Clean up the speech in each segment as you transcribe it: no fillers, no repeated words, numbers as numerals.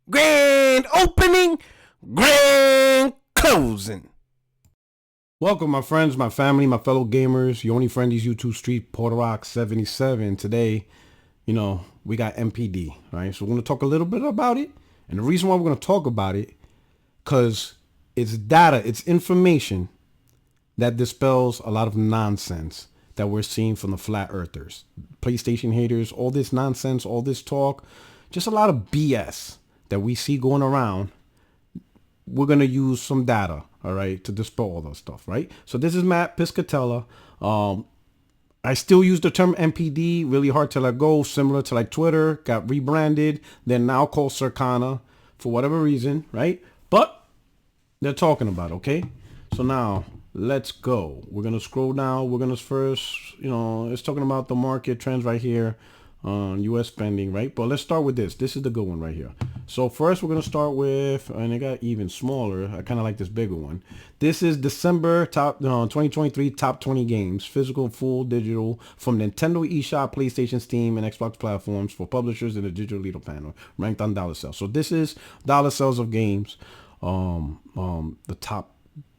Grand opening, grand closing. Welcome, my friends, my family, my fellow gamers, your only friend, these YouTube Street PlayStation77. Today, we got NPD, right? So we're going to talk a little bit about it. And the reason why we're going to talk about it, because it's data, it's information that dispels a lot of nonsense that we're seeing from the flat earthers, PlayStation haters, all this nonsense, all this talk, just a lot of BS that we see going around. We're going to use some data, all right, to dispel all that stuff, right? So this is Matt Piscatella. I still use the term NPD, really hard to let go, similar to like Twitter, got rebranded, then now called Circana for whatever reason, right? But they're talking about it, okay? So now let's go. We're going to scroll down. We're going to first, it's talking about the market trends right here on U.S. spending, right? But let's start with this. This is the good one right here. So first we're going to start with, and it got even smaller. I kind of like this bigger one. This is December 2023 top 20 games, physical, full, digital, from Nintendo eShop, PlayStation, Steam, and Xbox platforms for publishers in the digital leader panel, ranked on dollar sales. So this is dollar sales of games, the top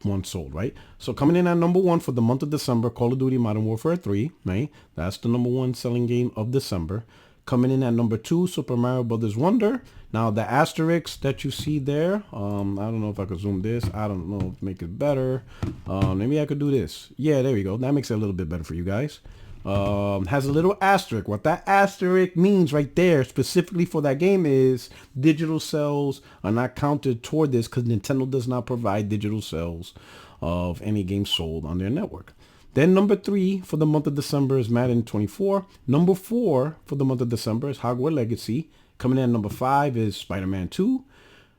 one sold, right? So coming in at number one for the month of December, Call of Duty Modern Warfare 3, right? That's the number one selling game of December. Coming in at number two, Super Mario Brothers Wonder. Now the asterisk that you see there, I don't know if I could zoom this. I don't know if make it better. Maybe I could do this. Yeah, there we go. That makes it a little bit better for you guys. Has a little asterisk. What that asterisk means right there specifically for that game is digital sales are not counted toward this because Nintendo does not provide digital sales of any game sold on their network. Then number three for the month of December is Madden 24. Number four for the month of December is Hogwarts Legacy. Coming in at number 5 is Spider-Man 2.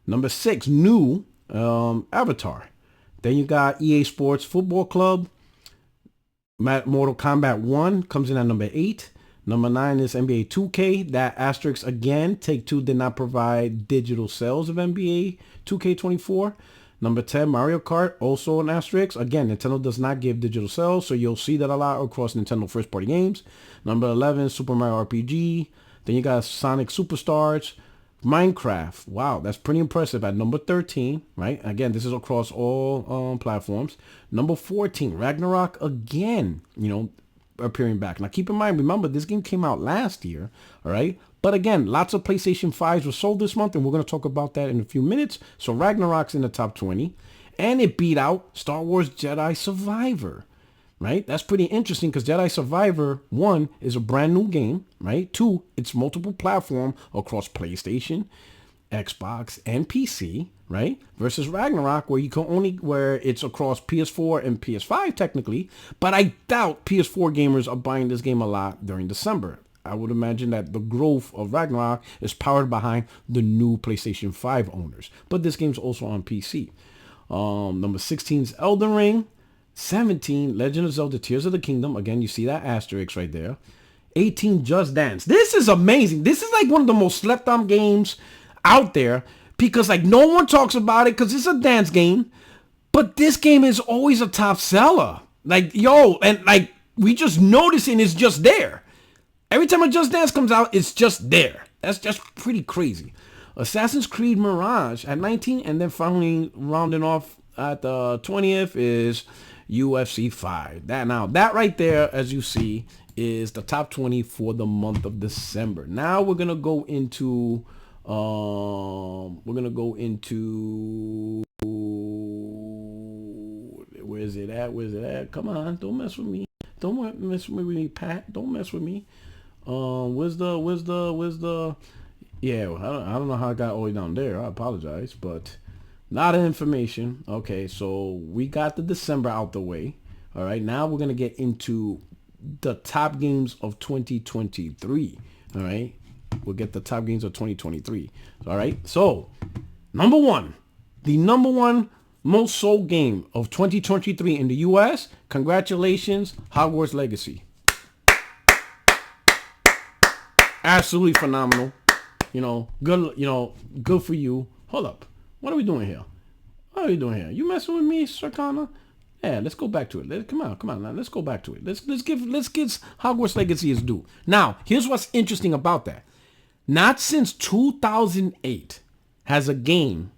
Number 6, new Avatar. Then you got EA Sports Football Club. Mortal Kombat 1 comes in at number 8. Number 9 is NBA 2K. That asterisk again, Take-Two did not provide digital sales of NBA 2K24. Number 10, Mario Kart, also an asterisk. Again, Nintendo does not give digital sales, so you'll see that a lot across Nintendo first-party games. Number 11, Super Mario RPG. Then you got Sonic Superstars. Minecraft, wow, that's pretty impressive at number 13, right? Again, this is across all platforms. Number 14, Ragnarok again, appearing back. Now keep in mind, remember, this game came out last year, all right? But again, lots of PlayStation 5s were sold this month, and we're going to talk about that in a few minutes. So Ragnarok's in the top 20, and it beat out Star Wars Jedi Survivor, right? That's pretty interesting because Jedi Survivor, 1, is a brand new game, right? 2, it's multiple platform across PlayStation, Xbox, and PC, right? Versus Ragnarok, where it's across PS4 and PS5 technically, but I doubt PS4 gamers are buying this game a lot during December. I would imagine that the growth of Ragnarok is powered behind the new PlayStation 5 owners, but this game's also on PC. Number 16 is Elden Ring. 17, Legend of Zelda Tears of the Kingdom. Again, you see that asterisk right there. 18, Just Dance. This is amazing. This is like one of the most slept on games out there because like no one talks about it because it's a dance game. But this game is always a top seller. Like, and like we just noticing it's just there. Every time a Just Dance comes out, it's just there. That's just pretty crazy. Assassin's Creed Mirage at 19, and then finally rounding off at the 20th is UFC 5. That right there, as you see, is the top 20 for the month of December. Now we're gonna go into where is it at? Come on, don't mess with me. Don't mess with me, Pat. Don't mess with me. Where's the yeah, I don't know how I got all the way down there. I apologize, but lot of information. Okay, so we got the December out the way. All right, now we're going to get into the top games of 2023. All right, we'll get the top games of 2023. All right, so number one, the number one most sold game of 2023 in the U.S. Congratulations, Hogwarts Legacy. Absolutely phenomenal. Good for you. Hold up. What are we doing here? You messing with me, Circana? Yeah, let's go back to it. Come on now. Let's go back to it. Let's give Hogwarts Legacy its due. Now, here's what's interesting about that. Not since 2008 has a game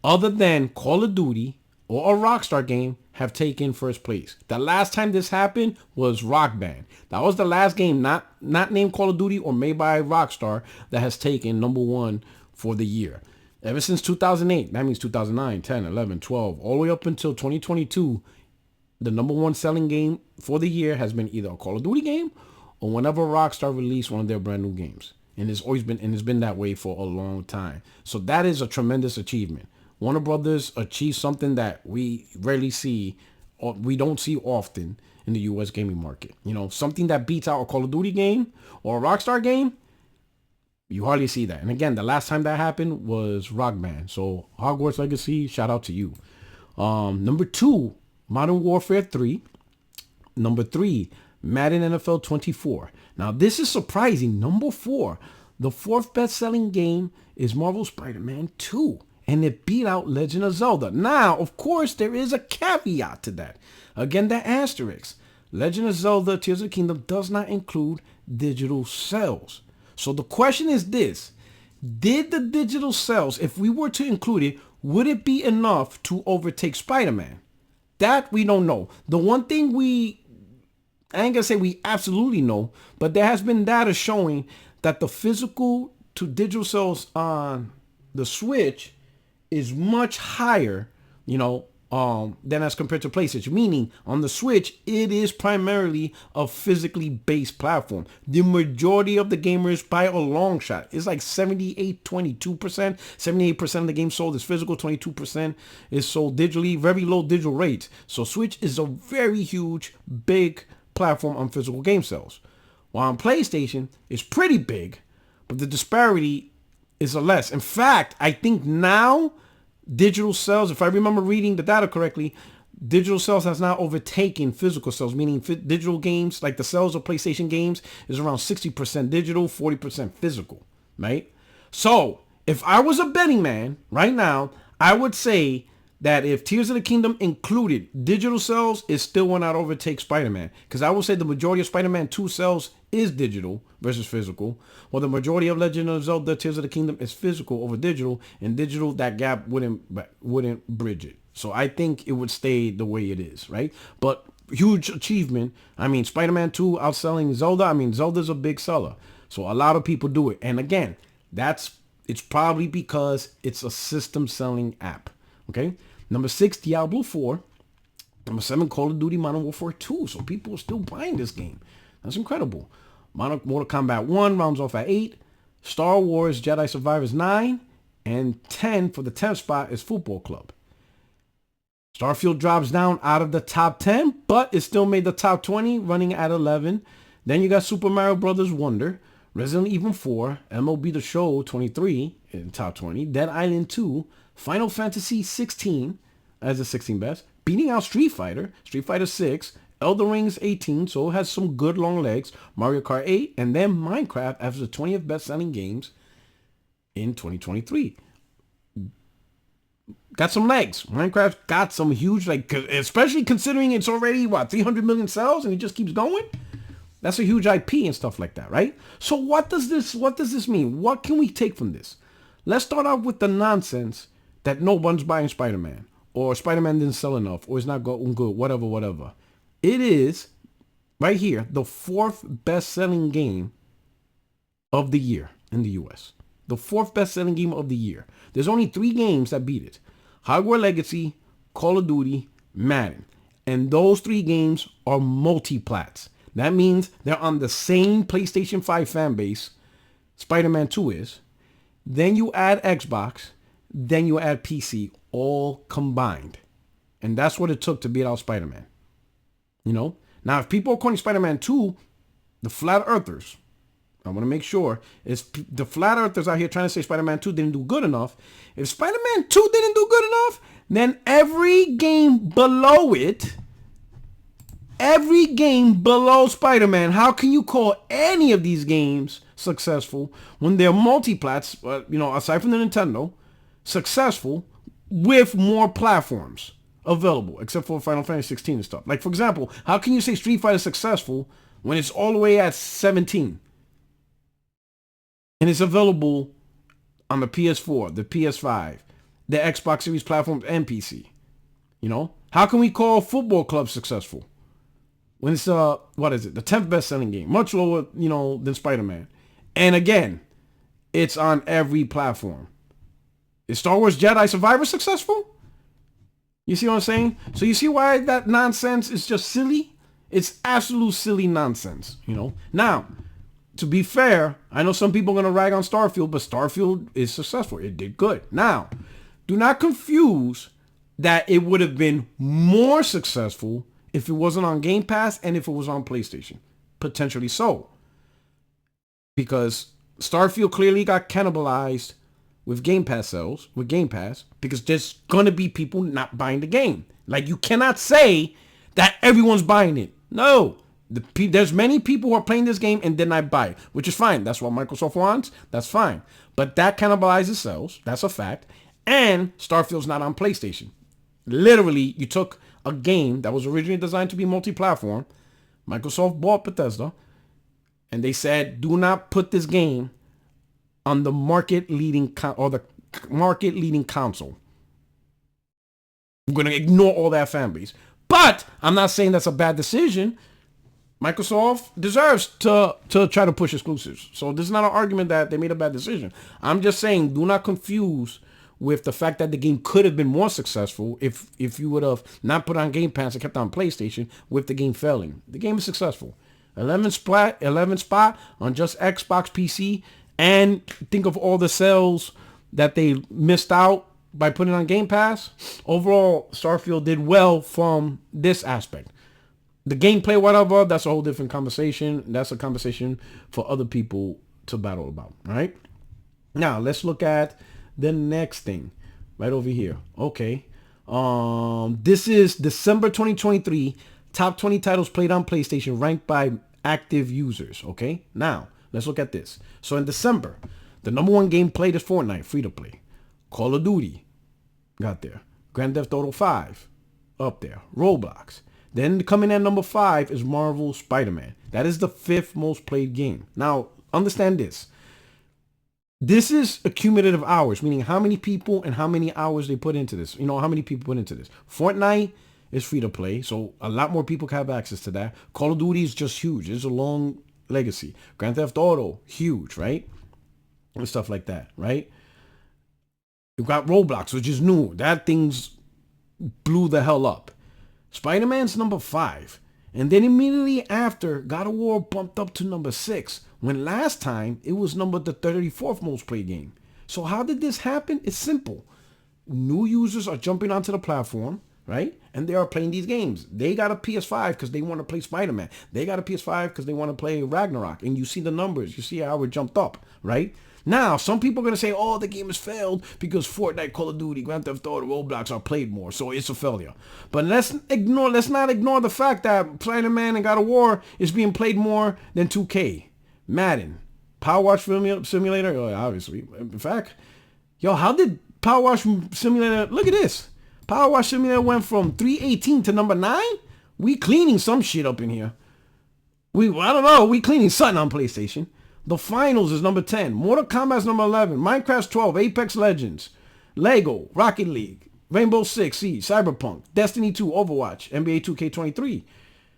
other than Call of Duty or a Rockstar game have taken first place. The last time this happened was Rock Band. That was the last game, not named Call of Duty or made by Rockstar, that has taken number one for the year. Ever since 2008, that means 2009, 10, 11, 12, all the way up until 2022, the number one selling game for the year has been either a Call of Duty game or whenever Rockstar released one of their brand new games. And it's been that way for a long time. So that is a tremendous achievement. Warner Brothers achieved something that we rarely see, or we don't see often in the U.S. gaming market. You know, something that beats out a Call of Duty game or a Rockstar game, you hardly see that. And again, the last time that happened was Rock Band. So Hogwarts Legacy, shout out to you. Number 2, Modern Warfare 3. Number 3, Madden NFL 24. Now this is surprising. Number 4, the 4th best-selling game is Marvel Spider-Man 2. And it beat out Legend of Zelda. Now, of course, there is a caveat to that. Again, the asterisk. Legend of Zelda Tears of the Kingdom does not include digital sales. So the question is this. Did the digital sales, if we were to include it, would it be enough to overtake Spider-Man? That we don't know. The one thing I ain't gonna say we absolutely know, but there has been data showing that the physical to digital sales on the Switch is much higher, than as compared to PlayStation. Meaning, on the Switch, it is primarily a physically based platform. The majority of the gamers, by a long shot, is like 78, 22%. 78% of the game sold is physical, 22% is sold digitally, very low digital rates. So Switch is a very huge, big platform on physical game sales. While on PlayStation, it's pretty big, but the disparity is a less. In fact, I think now digital sales, if I remember reading the data correctly, digital sales has now overtaken physical sales, meaning digital games, like the sales of PlayStation games, is around 60% digital, 40% physical, right? So if I was a betting man right now, I would say that if Tears of the Kingdom included digital sales, it still will not overtake Spider-Man. Because I would say the majority of Spider-Man 2 sales is digital versus physical, while the majority of Legend of Zelda Tears of the Kingdom is physical over digital, and digital, that gap wouldn't bridge it. So I think it would stay the way it is, right? But huge achievement. I mean, Spider-Man 2 outselling Zelda. I mean, Zelda's a big seller. So a lot of people do it. And again, it's probably because it's a system selling app. Okay. Number 6, Diablo 4. Number 7, Call of Duty Modern Warfare 2. So people are still buying this game. That's incredible. Mortal Kombat 1 rounds off at 8. Star Wars Jedi Survivors 9. And 10 for the 10th spot is Football Club. Starfield drops down out of the top 10, but it still made the top 20, running at 11. Then you got Super Mario Brothers Wonder, Resident Evil 4, MLB The Show 23 in top 20, Dead Island 2, Final Fantasy 16 as the 16th best, beating out Street Fighter 6, Elden Ring's 18, so it has some good long legs, Mario Kart 8, and then Minecraft as the 20th best-selling games in 2023. Got some legs. Minecraft got some huge, especially considering it's already, 300 million sales, and it just keeps going? That's a huge IP and stuff like that, right? So what does this mean? What can we take from this? Let's start off with the nonsense that no one's buying Spider-Man, or Spider-Man didn't sell enough, or it's not going good, whatever. It is, right here, the 4th best-selling game of the year in the U.S. The 4th best-selling game of the year. There's only 3 games that beat it. Hogwarts Legacy, Call of Duty, Madden. And those 3 games are multi-plats. That means they're on the same PlayStation 5 fan base Spider-Man 2 is. Then you add Xbox. Then you add PC, all combined. And that's what it took to beat out Spider-Man. Now, if people are calling Spider-Man 2 the flat earthers, I want to make sure it's the flat earthers out here trying to say Spider-Man 2 didn't do good enough. If Spider-Man 2 didn't do good enough, then every game below it, every game below Spider-Man, how can you call any of these games successful when they're multi-plats, aside from the Nintendo, successful with more platforms available, except for Final Fantasy 16 and stuff. Like, for example, how can you say Street Fighter is successful when it's all the way at 17? And it's available on the PS4, the PS5, the Xbox Series platforms, and PC. You know, how can we call Football Club successful when it's what is it, the 10th best-selling game, much lower, you know, than Spider-Man, and again, it's on every platform. Is Star Wars Jedi Survivor successful? You see what I'm saying? So you see why that nonsense is just silly? It's absolute silly nonsense, you know. Now, to be fair, I know some people are going to rag on Starfield, but Starfield is successful. It did good. Now, do not confuse that it would have been more successful if it wasn't on Game Pass and if it was on PlayStation. Potentially so. Because Starfield clearly got cannibalized with Game Pass sales, with Game Pass, because there's going to be people not buying the game. Like, you cannot say that everyone's buying it. No. There's many people who are playing this game and did not buy it, which is fine. That's what Microsoft wants. That's fine. But that cannibalizes sales. That's a fact. And Starfield's not on PlayStation. Literally, you took a game that was originally designed to be multi-platform. Microsoft bought Bethesda. And they said, do not put this game on the market-leading console. I'm going to ignore all that fan base. But I'm not saying that's a bad decision. Microsoft deserves to try to push exclusives. So this is not an argument that they made a bad decision. I'm just saying, do not confuse with the fact that the game could have been more successful if you would have not put on Game Pass and kept on PlayStation with the game failing. The game is successful. 11 spot on just Xbox PC, and think of all the sales that they missed out by putting on Game Pass. Overall, Starfield did well from this aspect. The gameplay, whatever, that's a whole different conversation. That's a conversation for other people to battle about, right? Now, let's look at the next thing right over here. Okay. This is December 2023, top 20 titles played on PlayStation ranked by active users. Okay. Now, let's look at this. So in December, the number one game played is Fortnite, free to play. Call of Duty, got there. Grand Theft Auto 5, up there. Roblox. Then coming at number 5 is Marvel Spider-Man. That is the 5th most played game. Now, understand this. This is accumulative hours, meaning how many people and how many hours they put into this. You know, how many people put into this. Fortnite is free to play, so a lot more people can have access to that. Call of Duty is just huge. It's a long legacy. Grand Theft Auto, huge, right? And stuff like that, right? You've got Roblox, which is new. That thing's blew the hell up. Spider-Man's number 5. And then immediately after, God of War bumped up to number 6. When last time, it was number the 34th most played game. So how did this happen? It's simple. New users are jumping onto the platform, right? And they are playing these games. They got a PS5 because they want to play Spider-Man. They got a PS5 because they want to play Ragnarok. And you see the numbers. You see how it jumped up, right? Now, some people are going to say, oh, the game has failed because Fortnite, Call of Duty, Grand Theft Auto, Roblox are played more, so it's a failure. But let's not ignore the fact that Spider-Man and God of War is being played more than 2K, Madden, Power Wash Simulator, obviously. In fact, yo, how did Power Wash Simulator, look at this. Power Wash Simulator went from 318 to number 9? We cleaning some shit up in here. I don't know, we cleaning something on PlayStation. The Finals is number 10. Mortal Kombat is number 11. Minecraft's 12. Apex Legends. Lego. Rocket League. Rainbow Six Siege. Cyberpunk. Destiny 2. Overwatch. NBA 2K23.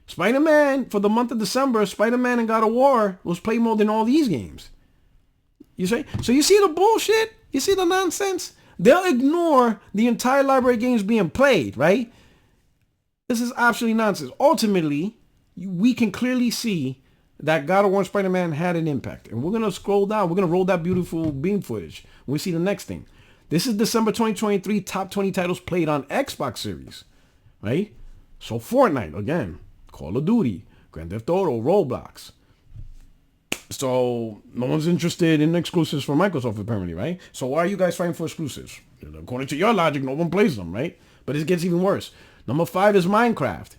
Spider-Man, for the month of December, Spider-Man and God of War was played more than all these games. You see? So you see the bullshit? You see the nonsense? They'll ignore the entire library of games being played, right? This is absolutely nonsense. Ultimately, we can clearly see that God of War and Spider-Man had an impact. And we're going to scroll down. We're going to roll that beautiful beam footage. We see the next thing. This is December 2023, top 20 titles played on Xbox Series, right? So Fortnite, again, Call of Duty, Grand Theft Auto, Roblox. So no one's interested in exclusives for Microsoft, apparently, right? So why are you guys fighting for exclusives? According to your logic, no one plays them, right? But it gets even worse. Number 5 is Minecraft.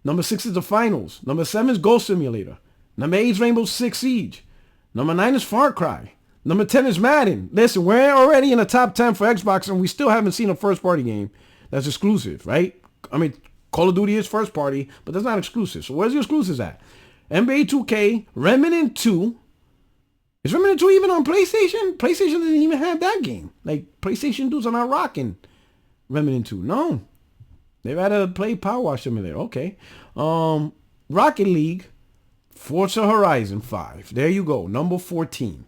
Number 6 is The Finals. Number 7 is Ghost Simulator. Number 8 is Rainbow Six Siege. Number 9 is Far Cry. Number 10 is Madden. Listen, we're already in the top 10 for Xbox, and we still haven't seen a first-party game that's exclusive, right? I mean, Call of Duty is first-party, but that's not exclusive. So where's your exclusives at? NBA 2K, Remnant 2, Is Remnant 2 even on PlayStation? PlayStation doesn't even have that game. Like, PlayStation dudes are not rocking Remnant 2. No. They've had to play Power Wash Simulator. Okay. Rocket League, Forza Horizon 5. There you go. Number 14.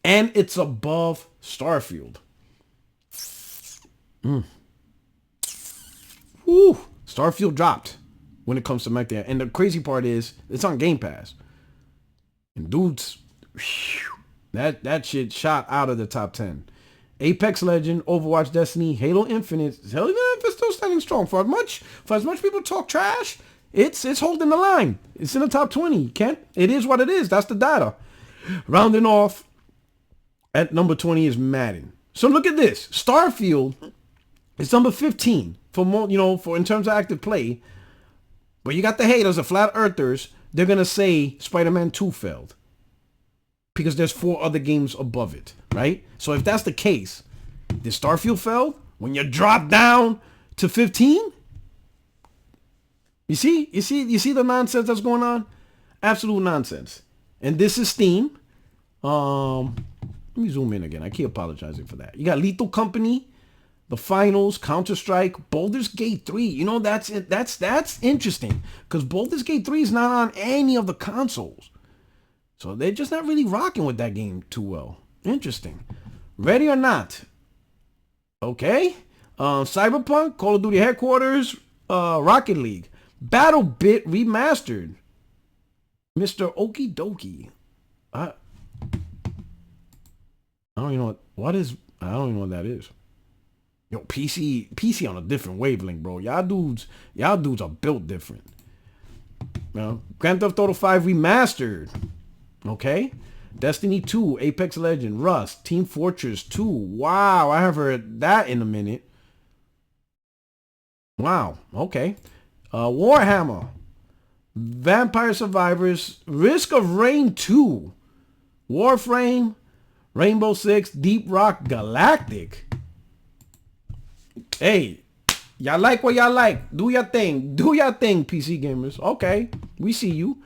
And it's above Starfield. Woo. Starfield dropped when it comes to Mech there. And the crazy part is, it's on Game Pass. And dudes, that shit shot out of the top 10. Apex Legend, Overwatch, Destiny, Halo Infinite. Halo Infinite still standing strong. For as much people talk trash, it's holding the line. It's in the top 20. It is what it is. That's the data. Rounding off at number 20 is Madden. So look at this. Starfield is number 15 for more, for in terms of active play. But you got the haters, the flat earthers. They're gonna say Spider-Man 2 failed because there's 4 other games above it, right? So if that's the case, did Starfield fail when you drop down to 15? You see the nonsense that's going on? Absolute nonsense. And this is Steam. Let me zoom in again. I keep apologizing for that. You got Lethal Company, The Finals, Counter-Strike, Baldur's Gate 3. That's interesting because Baldur's Gate 3 is not on any of the consoles. So they're just not really rocking with that game too well. Interesting. Ready or Not. Okay. Cyberpunk, Call of Duty Headquarters, Rocket League. Battle Bit Remastered. Mr. Okie Dokie. I don't even know I don't even know what that is. Yo, PC on a different wavelength, bro. Y'all dudes are built different. Grand Theft Auto 5 Remastered. Okay. Destiny 2, Apex Legend, Rust, Team Fortress 2. Wow, I haven't heard that in a minute. Wow, okay. Warhammer, Vampire Survivors, Risk of Rain 2, Warframe, Rainbow Six, Deep Rock Galactic. Hey, y'all like what y'all like. Do your thing. Do your thing, PC gamers. Okay, we see you.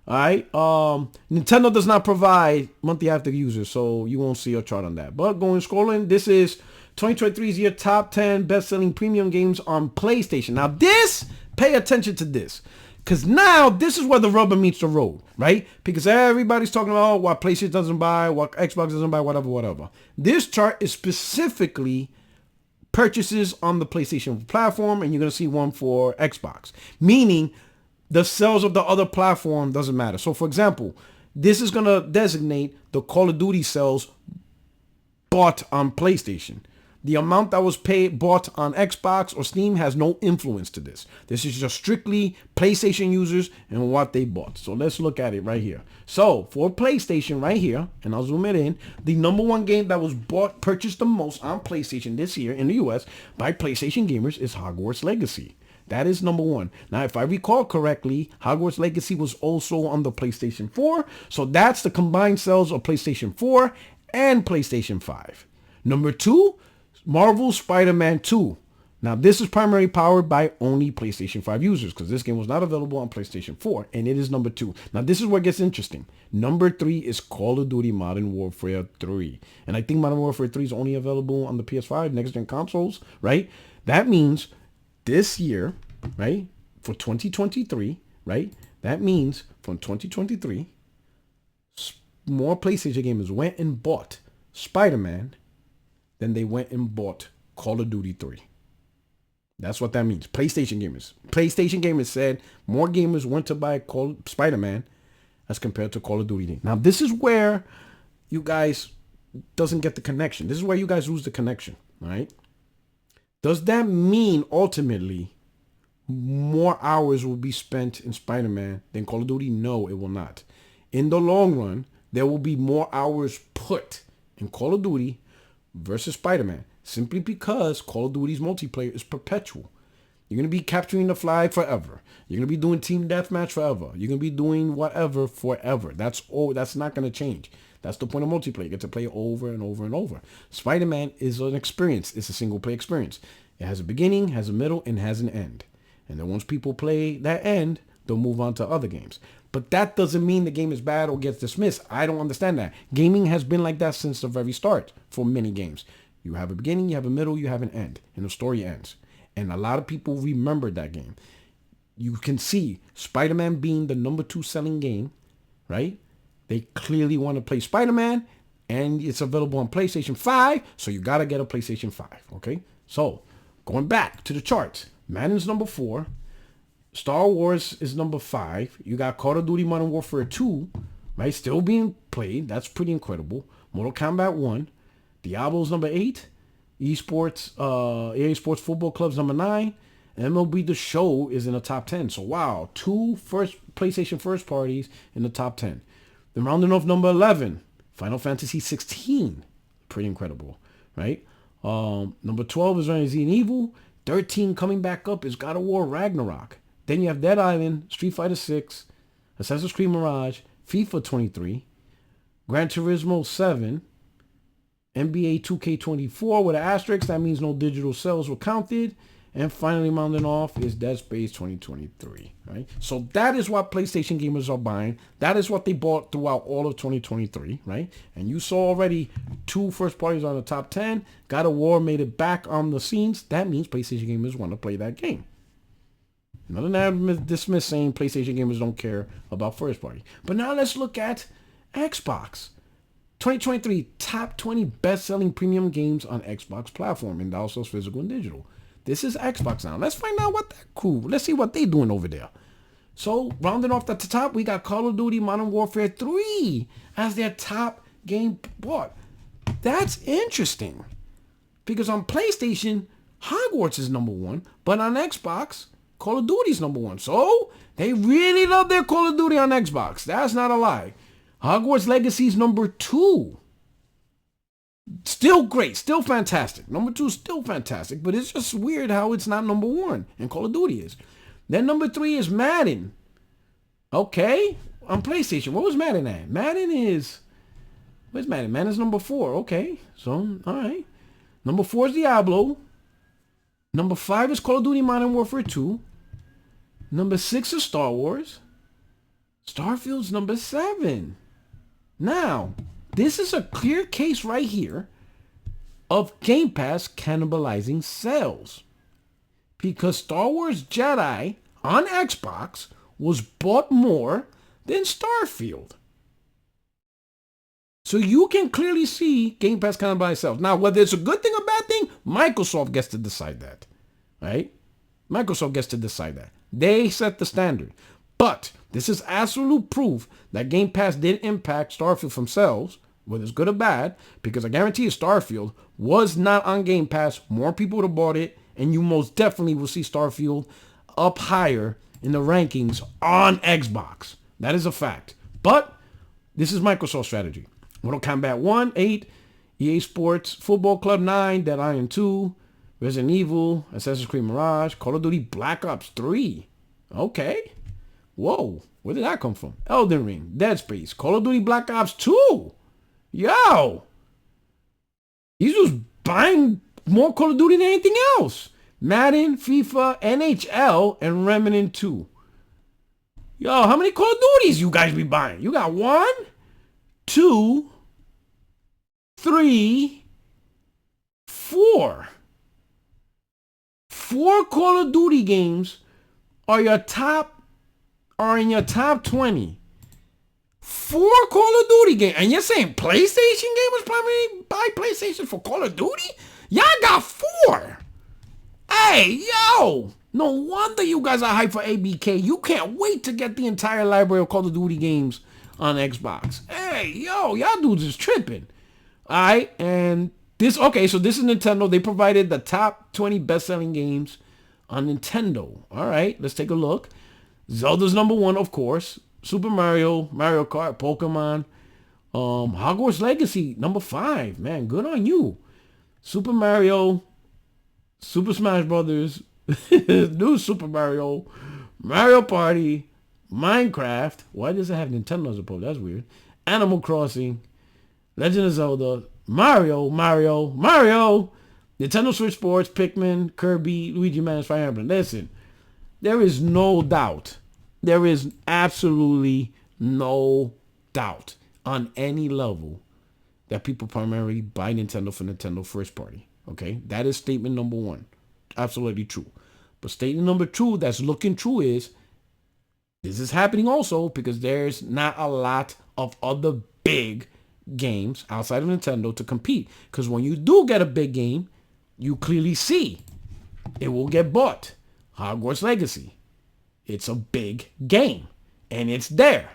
All right. Nintendo does not provide monthly active users, so you won't see a chart on that. But scrolling, this is 2023's year top 10 best-selling premium games on PlayStation. Now pay attention to this, because now this is where the rubber meets the road, right? Because everybody's talking about what PlayStation doesn't buy, what Xbox doesn't buy, whatever. This chart is specifically purchases on the PlayStation platform, and you're going to see one for Xbox, meaning the sales of the other platform doesn't matter. So for example, this is going to designate the Call of Duty sales bought on PlayStation. The amount that was bought on Xbox or Steam has no influence to this. This is just strictly PlayStation users and what they bought. So let's look at it right here. So for PlayStation right here, and I'll zoom it in, the number one game that was purchased the most on PlayStation this year in the US by PlayStation gamers is Hogwarts Legacy. That is number one. Now, if I recall correctly, Hogwarts Legacy was also on the PlayStation 4. So that's the combined sales of PlayStation 4 and PlayStation 5. Number two, Marvel Spider-Man 2. Now, this is primarily powered by only PlayStation 5 users because this game was not available on PlayStation 4, and it is number 2. Now, this is where it gets interesting. Number 3 is Call of Duty Modern Warfare 3. And I think Modern Warfare 3 is only available on the PS5, next-gen consoles, right? That means this year, right, for 2023, right, that means from 2023, more PlayStation gamers went and bought Spider-Man than they went and bought Call of Duty 3. That's what that means. PlayStation gamers said more gamers went to buy Spider-Man as compared to Call of Duty. Now, this is where you guys doesn't get the connection. This is where you guys lose the connection, all right? Does that mean ultimately more hours will be spent in Spider-Man than Call of Duty? No, it will not. In the long run, there will be more hours put in Call of Duty versus Spider-Man, simply because Call of Duty's multiplayer is perpetual. You're going to be capturing the flag forever. You're going to be doing team deathmatch forever. You're going to be doing whatever forever. That's not going to change. That's the point of multiplayer. You get to play over and over and over. Spider-Man is an experience. It's a single play experience. It has a beginning, has a middle, and has an end. And then once people play that end, they'll move on to other games. But that doesn't mean the game is bad or gets dismissed. I don't understand that. Gaming has been like that since the very start for many games. You have a beginning, you have a middle, you have an end, and the story ends. And a lot of people remember that game. You can see Spider-Man being the number 2 selling game, right? They clearly want to play Spider-Man, and it's available on PlayStation 5, so you got to get a PlayStation 5, okay? So, going back to the charts, Madden's number 4, Star Wars is number 5. You got Call of Duty Modern Warfare 2, right? Still being played. That's pretty incredible. Mortal Kombat 1. Diablo's number 8. Esports, EA Sports Football Club's number 9. And MLB The Show is in the top 10. So, wow. 2 PlayStation first parties in the top 10. Then rounding off number 11, Final Fantasy 16. Pretty incredible, right? Number 12 is Resident Evil. 13 coming back up is God of War Ragnarok. Then you have Dead Island, Street Fighter 6, Assassin's Creed Mirage, FIFA 23, Gran Turismo 7, NBA 2K24 with an asterisk. That means no digital sales were counted. And finally rounding off is Dead Space 2023, right? So that is what PlayStation gamers are buying. That is what they bought throughout all of 2023, right? And you saw already 2 first parties on the top 10. God of War made it back on the scenes. That means PlayStation gamers want to play that game. None of that dismiss saying PlayStation gamers don't care about first party. But now let's look at Xbox. 2023 top 20 best-selling premium games on Xbox platform, and also physical and digital. This is Xbox now. Let's find out what that cool. Let's see what they doing over there. So, rounding off at the top, we got Call of Duty Modern Warfare 3 as their top game bought. That's interesting. Because on PlayStation, Hogwarts is number 1, but on Xbox, Call of Duty is number 1. So, they really love their Call of Duty on Xbox. That's not a lie. Hogwarts Legacy is number 2. Still great, still fantastic. Number 2 is still fantastic, but it's just weird how it's not number 1 and Call of Duty is. Then number 3 is Madden. Okay, on PlayStation. What was Madden at? Where's Madden? Madden's number 4. Okay, so, all right. Number 4 is Diablo. Number 5 is Call of Duty Modern Warfare 2. Number 6 is Star Wars. Starfield's number 7. Now, this is a clear case right here of Game Pass cannibalizing sales. Because Star Wars Jedi on Xbox was bought more than Starfield. So you can clearly see Game Pass cannibalize sales. Now, whether it's a good thing or bad thing, Microsoft gets to decide that. Right? Microsoft gets to decide that. They set the standard. But this is absolute proof that Game Pass did impact Starfield from sales, whether it's good or bad, because I guarantee you Starfield was not on Game Pass. More people would have bought it, and you most definitely will see Starfield up higher in the rankings on Xbox. That is a fact. But this is Microsoft's strategy. Mortal Kombat 1, 8, EA Sports, Football Club 9, Dead Island 2, Resident Evil, Assassin's Creed Mirage, Call of Duty Black Ops 3. Okay. Whoa, where did that come from? Elden Ring, Dead Space, Call of Duty Black Ops 2. Yo. He's just buying more Call of Duty than anything else. Madden, FIFA, NHL, and Remnant 2. Yo, how many Call of Duties you guys be buying? You got 1, 2, 3, 4. 4 Call of Duty games are in your top 20. 4 Call of Duty games. And you're saying PlayStation gamers probably buy PlayStation for Call of Duty? Y'all got 4. Hey, yo. No wonder you guys are hyped for ABK. You can't wait to get the entire library of Call of Duty games on Xbox. Hey, yo, y'all dudes is tripping. All right, and this is Nintendo. They provided the top 20 best-selling games on Nintendo. All right, let's take a look. Zelda's number 1, of course. Super Mario, Mario Kart, Pokemon. Hogwarts Legacy, number 5. Man, good on you. Super Mario, Super Smash Brothers, New Super Mario, Mario Party, Minecraft. Why does it have Nintendo as a pro? That's weird. Animal Crossing, Legend of Zelda, Mario, Nintendo Switch Sports, Pikmin, Kirby, Luigi Mansion Fire Emblem. Listen, there is no doubt There is absolutely no doubt on any level that people primarily buy Nintendo for Nintendo first party. Okay, that is statement number one. Absolutely true. But statement number two that's looking true is this is happening also because there's not a lot of other big games outside of Nintendo to compete. Because when you do get a big game, you clearly see it will get bought. Hogwarts Legacy. It's a big game. And it's there.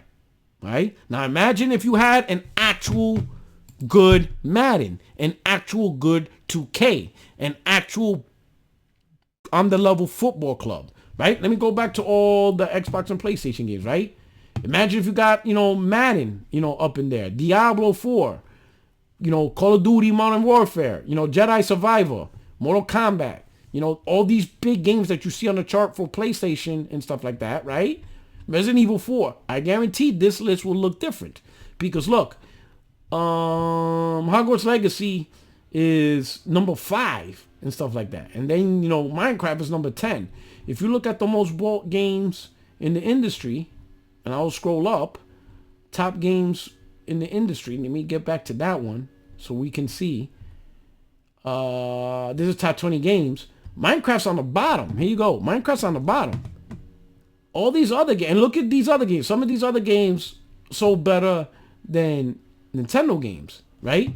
Right? Now imagine if you had an actual good Madden, an actual good 2K, an actual on the level football club, right? Let me go back to all the Xbox and PlayStation games, right? Imagine if you got, Madden, up in there, Diablo 4, Call of Duty Modern Warfare, Jedi Survivor, Mortal Kombat, all these big games that you see on the chart for PlayStation and stuff like that, right? Resident Evil 4. I guarantee this list will look different because look, Hogwarts Legacy is number 5 and stuff like that. And then, Minecraft is number 10. If you look at the most bought games in the industry, and I'll scroll up, top games in the industry. Let me get back to that one so we can see. This is top 20 games. Minecraft's on the bottom. Here you go. Minecraft's on the bottom. All these other games, and look at these other games. Some of these other games sold better than Nintendo games, right?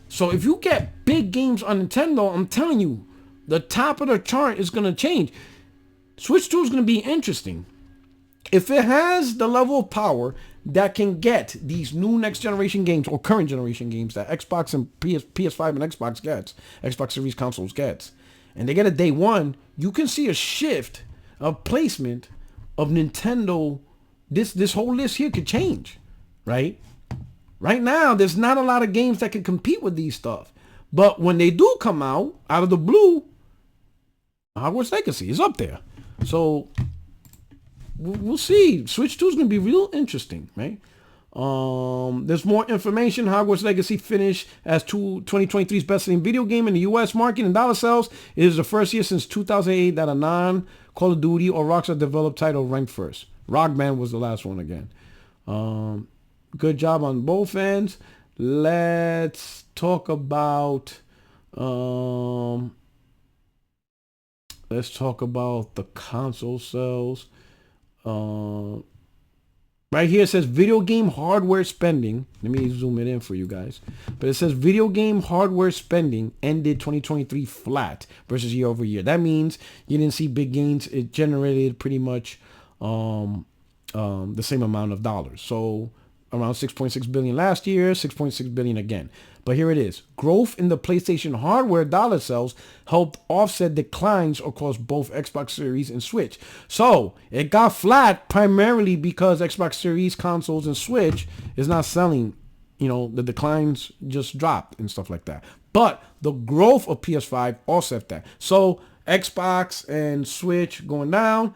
So if you get big games on Nintendo, I'm telling you, the top of the chart is going to change. Switch 2 is going to be interesting. If it has the level of power that can get these new next generation games or current generation games that Xbox and PS5 and Xbox gets, Xbox Series consoles gets, and they get a day one, you can see a shift of placement of Nintendo. This whole list here could change, right? Right now, there's not a lot of games that can compete with these stuff. But when they do come out of the blue, Hogwarts Legacy is up there. So we'll see. Switch 2 is going to be real interesting, right? There's more information. Hogwarts Legacy finished as 2023's best-selling video game in the U.S. market in dollar sales. It is the first year since 2008 that a non-Call of Duty or Rockstar developed title ranked first. Rock Band was the last one again. Good job on both ends. Let's talk about the console sales. Right here it says video game hardware spending. Let me zoom it in for you guys. But it says video game hardware spending ended 2023 flat versus year over year. That means you didn't see big gains. It generated pretty much the same amount of dollars. So around 6.6 billion last year, 6.6 billion again. But here it is. Growth in the PlayStation hardware dollar sales helped offset declines across both Xbox Series and Switch. So it got flat primarily because Xbox Series consoles and Switch is not selling. The declines just dropped and stuff like that. But the growth of PS5 offset that. So Xbox and Switch going down,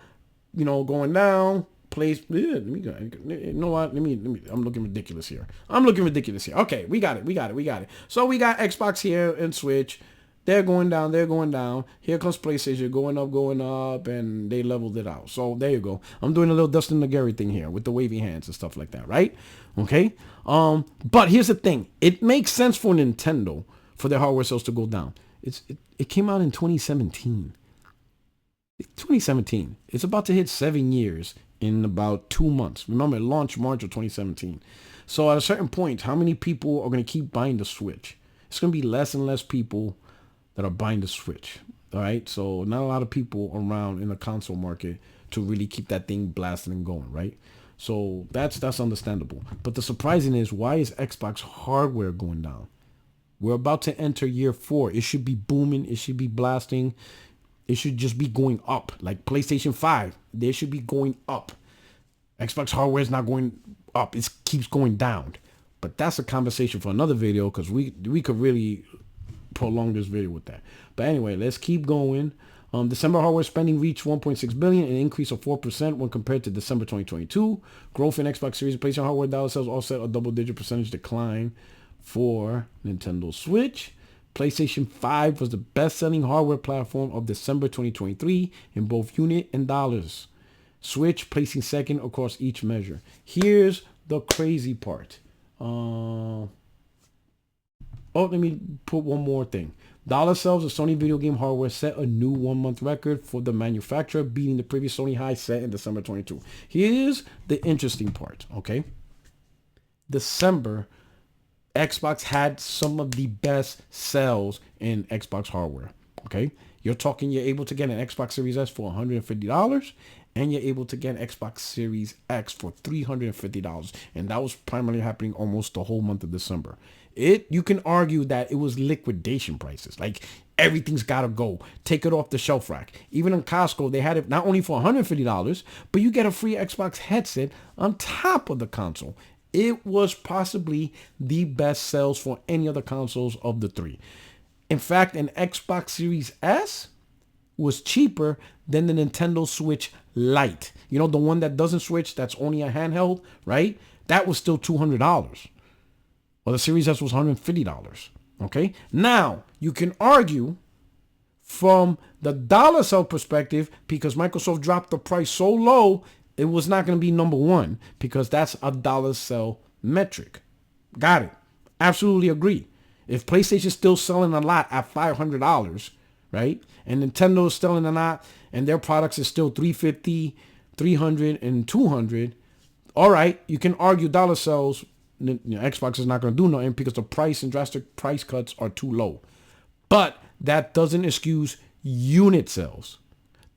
going down. Place, let me go. You know what? Let me. I'm looking ridiculous here. Okay, we got it. So we got Xbox here and Switch. They're going down. Here comes PlayStation going up, and they leveled it out. So there you go. I'm doing a little Dustin Nagari thing here with the wavy hands and stuff like that, right? Okay. But here's the thing. It makes sense for Nintendo for their hardware sales to go down. It came out in 2017. 2017. It's about to hit 7 years in about 2 months. Remember, it launched March of 2017. So at a certain point, how many people are going to keep buying the Switch? It's going to be less and less people that are buying the Switch. All right. So not a lot of people around in the console market to really keep that thing blasting and going. Right. So that's understandable. But the surprising is, why is Xbox hardware going down? We're about to enter year 4. It should be booming. It should be blasting. It should just be going up. Like PlayStation 5, they should be going up. Xbox hardware is not going up. It keeps going down. But that's a conversation for another video, because we could really prolong this video with that. But anyway, let's keep going. December hardware spending reached 1.6 billion, an increase of 4% when compared to December 2022. Growth in Xbox Series and PlayStation hardware dollar sales offset a double-digit percentage decline for Nintendo Switch. PlayStation 5 was the best-selling hardware platform of December 2023 in both unit and dollars. Switch placing second across each measure. Here's the crazy part. Let me put one more thing. Dollar sales of Sony video game hardware set a new 1-month record for the manufacturer, beating the previous Sony high set in December 22. Here's the interesting part, okay? December, Xbox had some of the best sales in Xbox hardware, okay? You're talking you're able to get an Xbox Series S for $150, and you're able to get an Xbox Series X for $350. And that was primarily happening almost the whole month of December. You can argue that it was liquidation prices. Like, everything's got to go. Take it off the shelf rack. Even in Costco, they had it not only for $150, but you get a free Xbox headset on top of the console. It was possibly the best sales for any other consoles of the three. In fact, an Xbox Series S was cheaper than the Nintendo Switch Lite. You know, the one that doesn't switch, that's only a handheld, right? That was still $200. Well, the Series S was $150. Okay? Now, you can argue from the dollar sale perspective, because Microsoft dropped the price so low, it was not going to be number one, because that's a dollar sale metric. Got it. Absolutely agree. If PlayStation's still selling a lot at $500, right? And Nintendo is selling a lot, and their products is still $350, $300, and $200. All right, you can argue dollar sales. Xbox is not going to do nothing because the price and drastic price cuts are too low. But that doesn't excuse unit sales.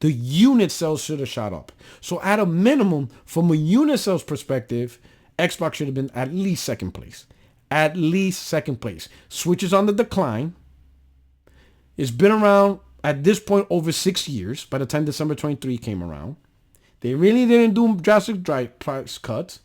The unit sales should have shot up. So at a minimum, from a unit sales perspective, Xbox should have been at least second place. At least second place. Switch is on the decline. It's been around at this point over 6 years by the time December 23 came around. They really didn't do drastic price cuts.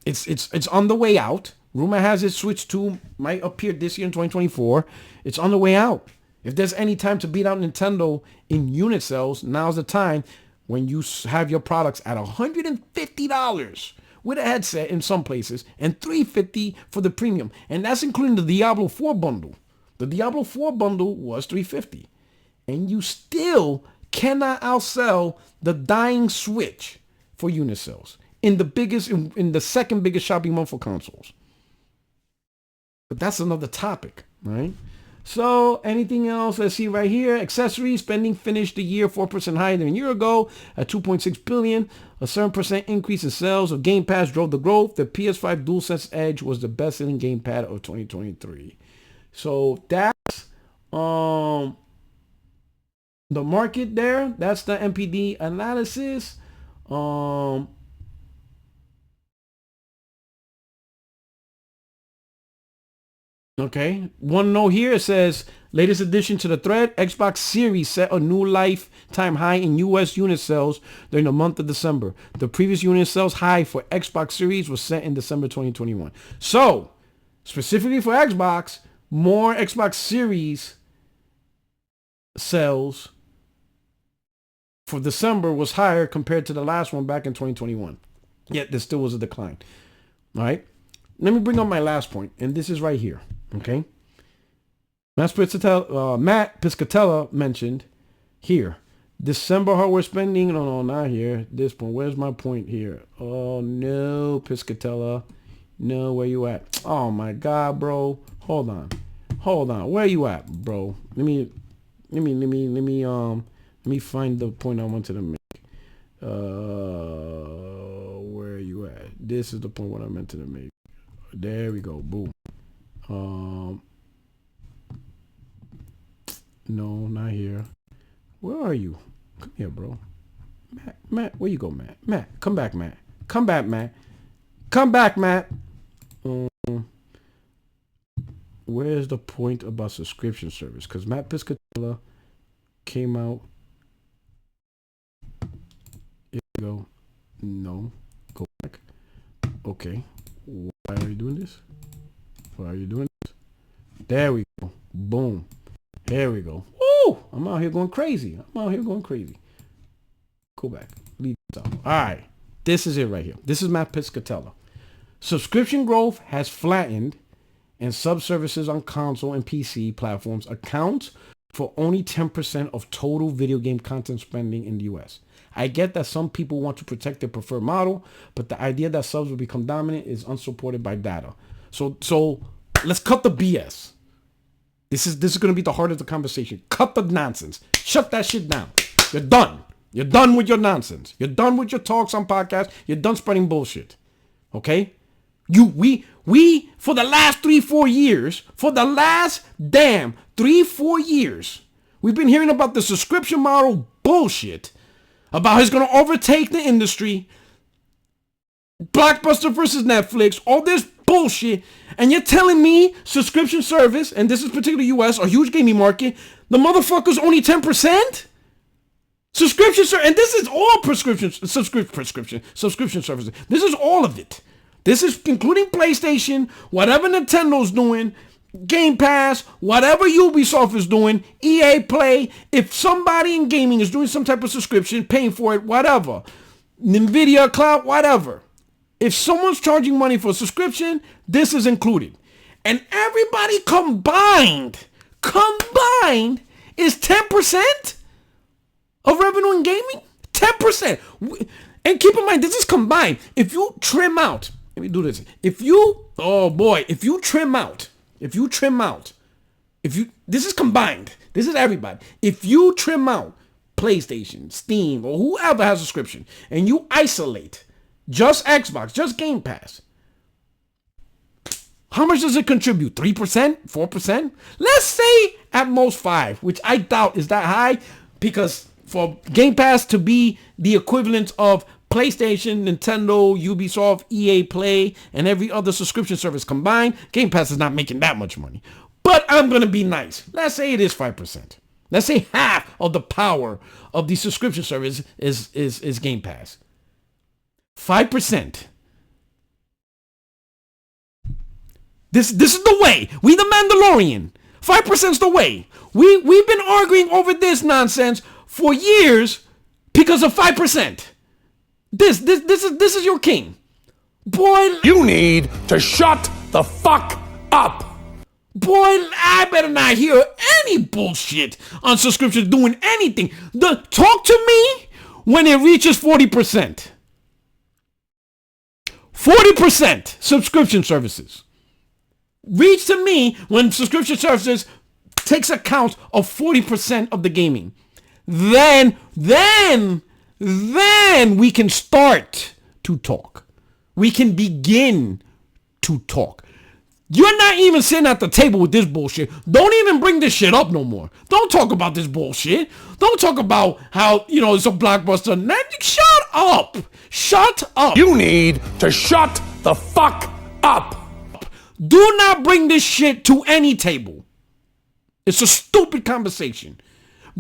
It's on the way out. Rumor has it Switch 2 might appear this year in 2024. It's on the way out. If there's any time to beat out Nintendo in unit sales, now's the time when you have your products at $150 with a headset in some places and $350 for the premium. And that's including the Diablo 4 bundle. The Diablo 4 bundle was $350. And you still cannot outsell the dying Switch for unit sales in the second biggest shopping month for consoles. But that's another topic, right? So anything else? Let's see right here. Accessory spending finished the year 4% higher than a year ago at $2.6 billion. A 7% increase in sales of Game Pass drove the growth. The PS5 DualSense Edge was the best-selling gamepad of 2023. So that's the market there. That's the NPD analysis. Okay, one note here, it says, latest addition to the thread, Xbox Series set a new lifetime high in U.S. unit sales during the month of December. The previous unit sales high for Xbox Series was set in December 2021. So, specifically for Xbox, more Xbox Series sales for December was higher compared to the last one back in 2021. Yet there still was a decline. All right, let me bring up my last point, and this is right here. Okay. Matt Piscatella mentioned here, December hardware spending. No, not here. This point. Where's my point here? Oh no, Piscatella. No, where you at? Oh my God, bro. Hold on. Where you at, bro? Let me find the point I wanted to make. Where you at? This is the point what I meant to make. There we go. Boom. No, not here. Where are you? Come here, bro. Matt, where you go, Matt? Matt, come back, Matt. Come back, Matt. Where's the point about subscription service? Because Matt Piscatella came out. Here we go. No. Go back. Okay. Why are you doing this? There we go. Boom. Here we go. Woo! I'm out here going crazy. Go back. Leave it out. All right. This is it right here. This is Matt Piscatella. Subscription growth has flattened, and sub-services on console and PC platforms account for only 10% of total video game content spending in the US. I get that some people want to protect their preferred model, but the idea that subs will become dominant is unsupported by data. So let's cut the BS. This is going to be the heart of the conversation. Cut the nonsense. Shut that shit down. You're done. You're done with your nonsense. You're done with your talks on podcasts. You're done spreading bullshit. Okay? We for the last 3-4 years, for the last damn 3-4 years, we've been hearing about the subscription model bullshit, about how it's going to overtake the industry, Blockbuster versus Netflix, all this bullshit, and you're telling me subscription service, and this is particularly US, a huge gaming market, the motherfucker's only 10%? Subscription service, and this is all subscription services. This is all of it. This is including PlayStation, whatever Nintendo's doing, Game Pass, whatever Ubisoft is doing, EA Play. If somebody in gaming is doing some type of subscription, paying for it, whatever, Nvidia Cloud, whatever. If someone's charging money for a subscription, this is included. And everybody combined is 10% of revenue in gaming? 10%. And keep in mind, this is combined. If you trim out, let me do this. If you trim out, this is combined. This is everybody. If you trim out PlayStation, Steam, or whoever has a subscription, and you isolate just Xbox, just Game Pass, how much does it contribute? 3%? 4%? Let's say at most 5%, which I doubt is that high, because for Game Pass to be the equivalent of PlayStation, Nintendo, Ubisoft, EA Play, and every other subscription service combined, Game Pass is not making that much money. But I'm going to be nice. Let's say it is 5%. Let's say half of the power of the subscription service is Game Pass. 5%. This is the way. We the Mandalorian. 5% is the way. We've been arguing over this nonsense for years because of 5%. This is your king. Boy, you need to shut the fuck up. Boy, I better not hear any bullshit on subscriptions doing anything. Talk to me when it reaches 40%. 40% subscription services. Reach to me when subscription services takes account of 40% of the gaming. Then we can start to talk. We can begin to talk. You're not even sitting at the table with this bullshit. Don't even bring this shit up no more. Don't talk about this bullshit. Don't talk about how, it's a Blockbuster. Shut up. Shut up. You need to shut the fuck up. Do not bring this shit to any table. It's a stupid conversation.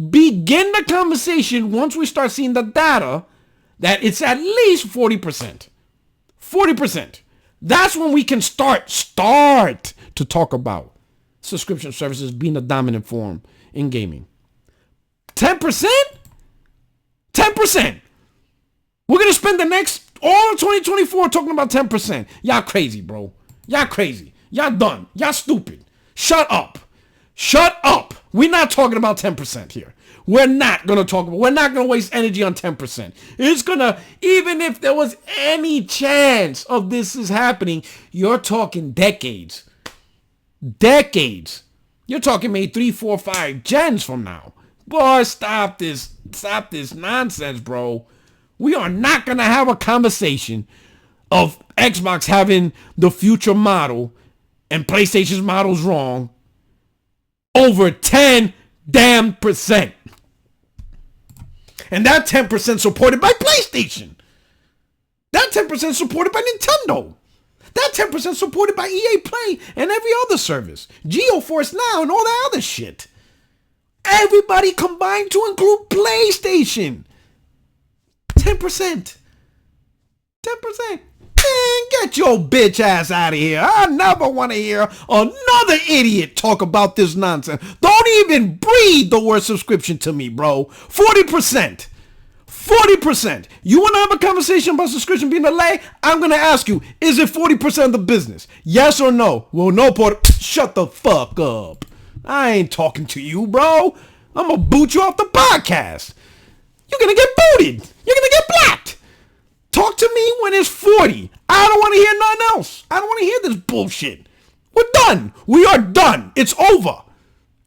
Begin the conversation once we start seeing the data that it's at least 40%. 40%. That's when we can start to talk about subscription services being the dominant form in gaming. 10%? 10%. We're going to spend the next all 2024 talking about 10%. Y'all crazy, bro. Y'all crazy. Y'all done. Y'all stupid. Shut up. Shut up. We're not talking about 10% here. We're not going to waste energy on 10%. It's going to, even if there was any chance of this is happening, you're talking decades. Decades. You're talking maybe 3, 4, 5 gens from now. Boy, stop this nonsense, bro. We are not going to have a conversation of Xbox having the future model and PlayStation's model's wrong over 10 damn percent. And that 10% supported by PlayStation. That 10% supported by Nintendo. That 10% supported by EA Play and every other service. GeoForce Now and all that other shit. Everybody combined to include PlayStation. 10%. 10%. Man, get your bitch ass out of here. I never want to hear another idiot talk about this nonsense. Don't even breathe the word subscription to me, bro. 40%. 40%. You want to have a conversation about subscription being delayed? I'm going to ask you, is it 40% of the business? Yes or no? Well, no, Porter. Shut the fuck up. I ain't talking to you, bro. I'm gonna boot you off the podcast. You're gonna get booted. You're gonna get blocked. Talk to me when it's 40. I don't want to hear nothing else. I don't want to hear this bullshit. We're done. We are done. It's over.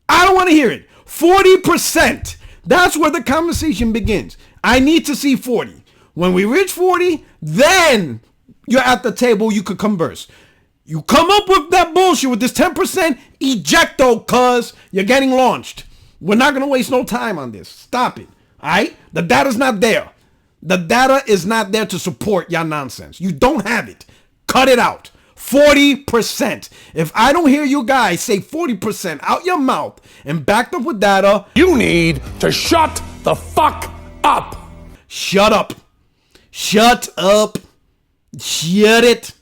I don't want to hear it. 40%. That's where the conversation begins. I need to see 40. When we reach 40, then you're at the table. You could converse. You come up with that bullshit with this 10%, ejecto, cuz you're getting launched. We're not going to waste no time on this. Stop it. All right? The data's not there. The data is not there to support your nonsense. You don't have it. Cut it out. 40%. If I don't hear you guys say 40% out your mouth and backed up with data, You need to shut the fuck up. shut up. Shut up. Shut it.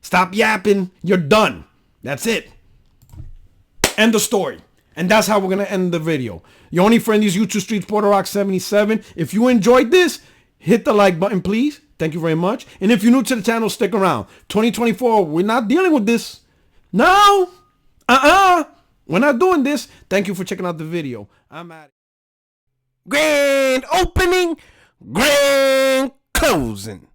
Stop yapping. You're done. That's it. End the story. And that's how we're going to end the video. Your only friend is YouTube Streets PorterRock77. If you enjoyed this, hit the like button, please. Thank you very much. And if you're new to the channel, stick around. 2024, we're not dealing with this. No. We're not doing this. Thank you for checking out the video. I'm out. Grand opening, grand closing.